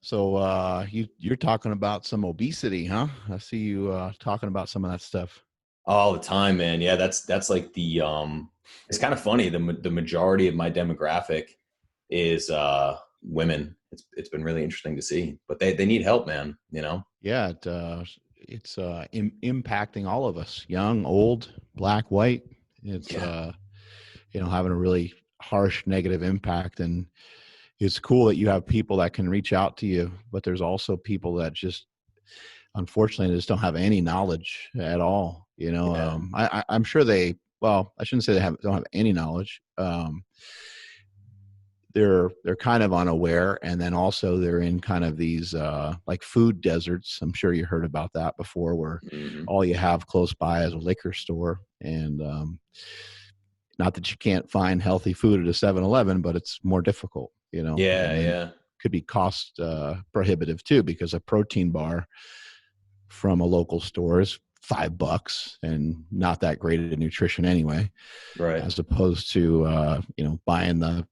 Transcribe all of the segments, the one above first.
So you're talking about some obesity, huh? I see you talking about some of that stuff. All the time, man. Yeah, that's like it's kind of funny. The majority of my demographic is women. It's been really interesting to see, but they need help, man, you know? Yeah, it's impacting all of us, young, old, black, white. It's Yeah. having a really harsh negative impact, and it's cool that you have people that can reach out to you, but there's also people that just unfortunately just don't have any knowledge at all. Yeah. I'm sure well, I shouldn't say don't have any knowledge. They're kind of unaware, and then also they're in kind of these like food deserts. I'm sure you heard about that before, where Hmm. all you have close by is a liquor store, and not that you can't find healthy food at a 7-Eleven, but it's more difficult, and Yeah, then yeah. could be cost prohibitive too, because a protein bar from a local store is $5 and not that great at nutrition anyway, Right. as opposed to buying the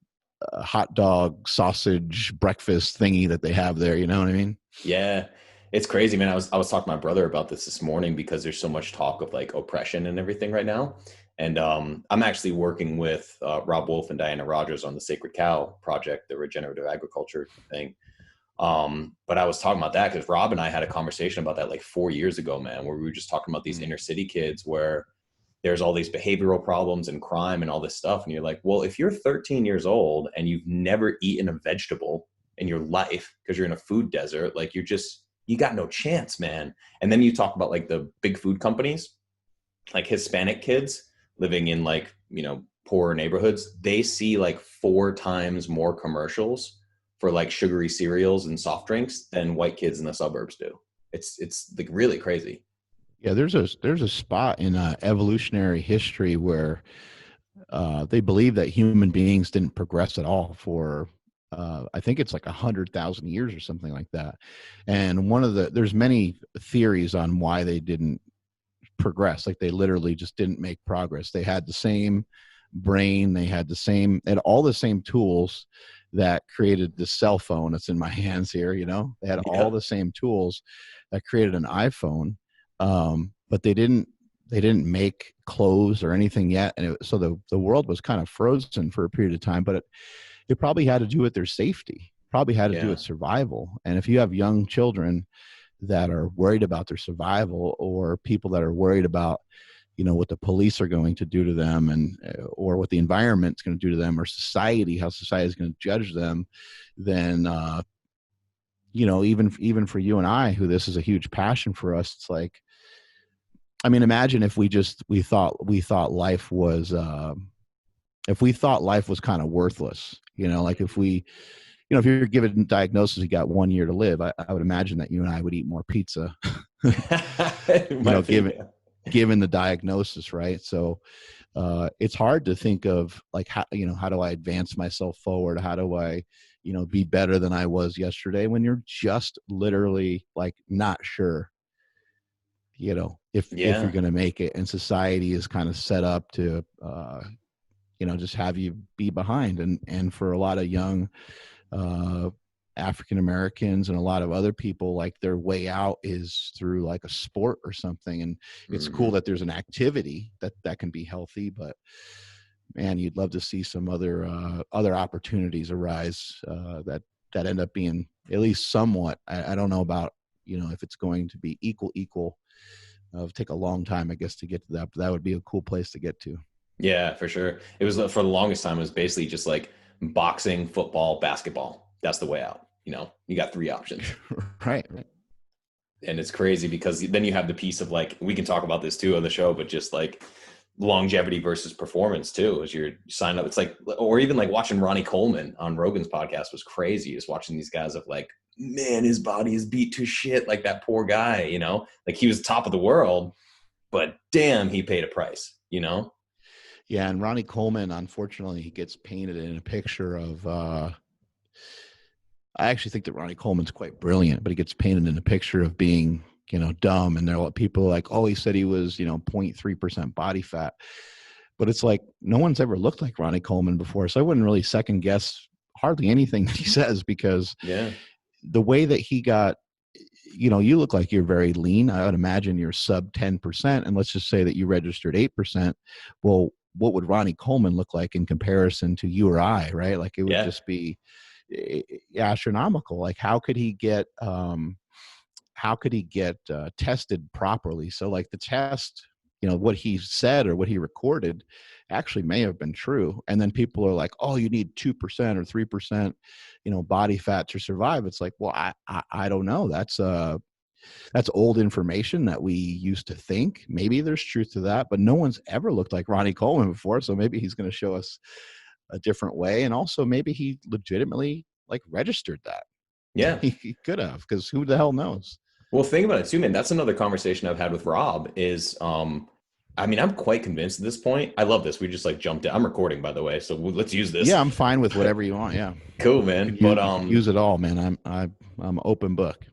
hot dog sausage breakfast thingy that they have there. You know what I mean? Yeah. It's crazy, man. I was talking to my brother about this morning because there's so much talk of like oppression and everything right now. And I'm actually working with Rob Wolf and Diana Rogers on the Sacred Cow project, the regenerative agriculture thing. But I was talking about that because Rob and I had a conversation about that like 4 years ago, man, where we were just talking about these inner city kids where there's all these behavioral problems and crime and all this stuff. And you're like, well, if you're 13 years old and you've never eaten a vegetable in your life because you're in a food desert, like you got no chance, man. And then you talk about like the big food companies, like Hispanic kids living in like, poorer neighborhoods, they see like 4 times more commercials for like sugary cereals and soft drinks than white kids in the suburbs do. It's like really crazy. Yeah, there's a spot in evolutionary history where they believe that human beings didn't progress at all for I think it's like 100,000 years or something like that. And there's many theories on why they didn't progress. Like they literally just didn't make progress. They had the same brain, they had all the same tools that created the cell phone that's in my hands here. They had all Yeah. the same tools that created an iPhone, but they didn't make clothes or anything yet, and so the world was kind of frozen for a period of time. But it probably had to do with their safety, probably had to do Yeah. with survival. And if you have young children that are worried about their survival, or people that are worried about what the police are going to do to them, and or what the environment's going to do to them, or how society is going to judge them, then even for you and I, who this is a huge passion for us, it's like, I mean, imagine if we thought life was if we thought life was kind of worthless, like if you're given a diagnosis, you got 1 year to live, I would imagine that you and I would eat more pizza, It might be, given yeah. the diagnosis, right? So it's hard to think of like how do I advance myself forward? How do I be better than I was yesterday, when you're just literally like not sure if you're Yeah. going to make it, and society is kind of set up to just have you be behind. And for a lot of young uh African Americans and a lot of other people, like their way out is through like a sport or something. And it's cool Hmm. that there's an activity that can be healthy, but man, you'd love to see some other opportunities arise that end up being at least somewhat. I don't know about if it's going to be equal. It'll take a long time, I guess, to get to that, but that would be a cool place to get to. Yeah, for sure. It was for the longest time, it was basically just like boxing, football, basketball. That's the way out. You got 3 options. Right, right. And it's crazy because then you have the piece of like, we can talk about this too on the show, but just like longevity versus performance too, as you're signing up. It's like, or even like watching Ronnie Coleman on Rogan's podcast was crazy. Just watching these guys of like, man, his body is beat to shit. Like that poor guy, like he was top of the world, but damn, he paid a price. Yeah, and Ronnie Coleman, unfortunately, he gets painted in a picture of I actually think that Ronnie Coleman's quite brilliant, but he gets painted in a picture of being, dumb. And there are people like, oh, he said he was, 0.3% body fat. But it's like, no one's ever looked like Ronnie Coleman before. So I wouldn't really second guess hardly anything that he says, because Yeah. the way that he got, you look like you're very lean. I would imagine you're sub 10%. And let's just say that you registered 8%. Well, what would Ronnie Coleman look like in comparison to you or I, right? Like it would Yeah. just be astronomical. Like how could he get tested properly? So like the test, what he said or what he recorded actually may have been true. And then people are like, oh, you need 2% or 3%, body fat to survive. It's like, well, I don't know. That's old information that we used to think. Maybe there's truth to that, but no one's ever looked like Ronnie Coleman before. So maybe he's going to show us a different way. And also maybe he legitimately like registered that. Yeah. He could have, because who the hell knows? Well, think about it too, man. That's another conversation I've had with Rob is, I mean, I'm quite convinced at this point. I love this. We just like jumped in. I'm recording, by the way, so let's use this. Yeah, I'm fine with whatever you want. Yeah. Cool, man. You could use it all, man. I'm open book.